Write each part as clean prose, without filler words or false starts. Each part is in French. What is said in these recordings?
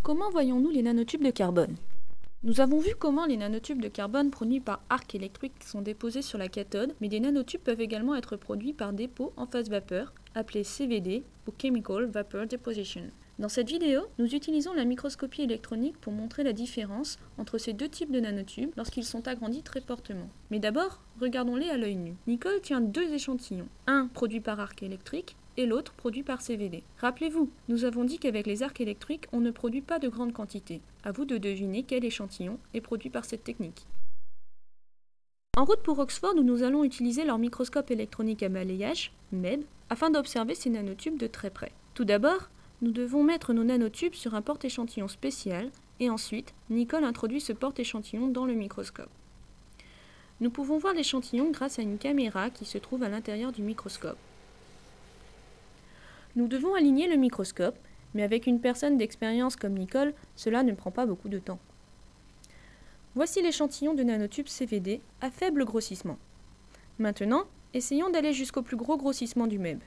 Comment voyons-nous les nanotubes de carbone? Nous avons vu comment les nanotubes de carbone produits par arc électrique sont déposés sur la cathode, mais des nanotubes peuvent également être produits par dépôt en phase vapeur, appelé CVD ou Chemical Vapor Deposition. Dans cette vidéo, nous utilisons la microscopie électronique pour montrer la différence entre ces deux types de nanotubes lorsqu'ils sont agrandis très fortement. Mais d'abord, regardons-les à l'œil nu. Nicole tient deux échantillons, un produit par arc électrique et l'autre produit par CVD. Rappelez-vous, nous avons dit qu'avec les arcs électriques, on ne produit pas de grandes quantités. À vous de deviner quel échantillon est produit par cette technique. En route pour Oxford, nous allons utiliser leur microscope électronique à balayage, MEB, afin d'observer ces nanotubes de très près. Tout d'abord, nous devons mettre nos nanotubes sur un porte-échantillon spécial et ensuite, Nicole introduit ce porte-échantillon dans le microscope. Nous pouvons voir l'échantillon grâce à une caméra qui se trouve à l'intérieur du microscope. Nous devons aligner le microscope, mais avec une personne d'expérience comme Nicole, cela ne prend pas beaucoup de temps. Voici l'échantillon de nanotubes CVD à faible grossissement. Maintenant, essayons d'aller jusqu'au plus gros grossissement du MEB.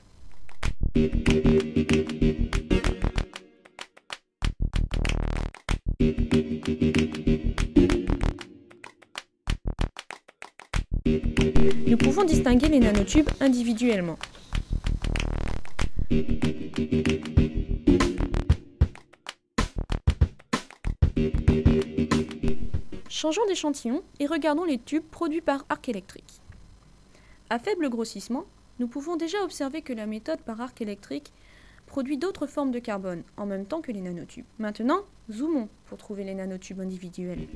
Nous pouvons distinguer les nanotubes individuellement. Changeons d'échantillon et regardons les tubes produits par arc électrique. À faible grossissement, nous pouvons déjà observer que la méthode par arc électrique produit d'autres formes de carbone en même temps que les nanotubes. Maintenant, zoomons pour trouver les nanotubes individuels.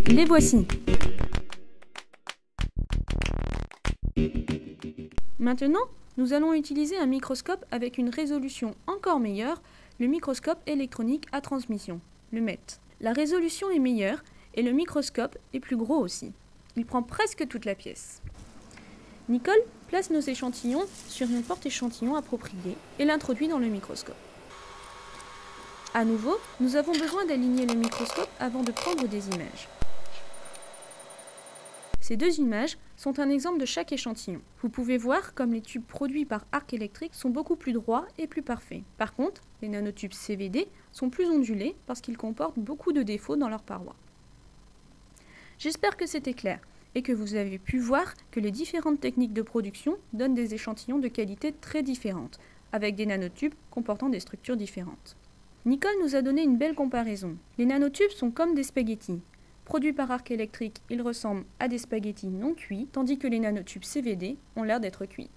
Les voici. Maintenant, nous allons utiliser un microscope avec une résolution encore meilleure, le microscope électronique à transmission, le MET. La résolution est meilleure et le microscope est plus gros aussi. Il prend presque toute la pièce. Nicole place nos échantillons sur un porte-échantillon approprié et l'introduit dans le microscope. À nouveau, nous avons besoin d'aligner le microscope avant de prendre des images. Ces deux images sont un exemple de chaque échantillon. Vous pouvez voir comme les tubes produits par arc électrique sont beaucoup plus droits et plus parfaits. Par contre, les nanotubes CVD sont plus ondulés parce qu'ils comportent beaucoup de défauts dans leurs parois. J'espère que c'était clair et que vous avez pu voir que les différentes techniques de production donnent des échantillons de qualité très différentes, avec des nanotubes comportant des structures différentes. Nicole nous a donné une belle comparaison. Les nanotubes sont comme des spaghettis. Produits par arc électrique, ils ressemblent à des spaghettis non cuits, tandis que les nanotubes CVD ont l'air d'être cuits.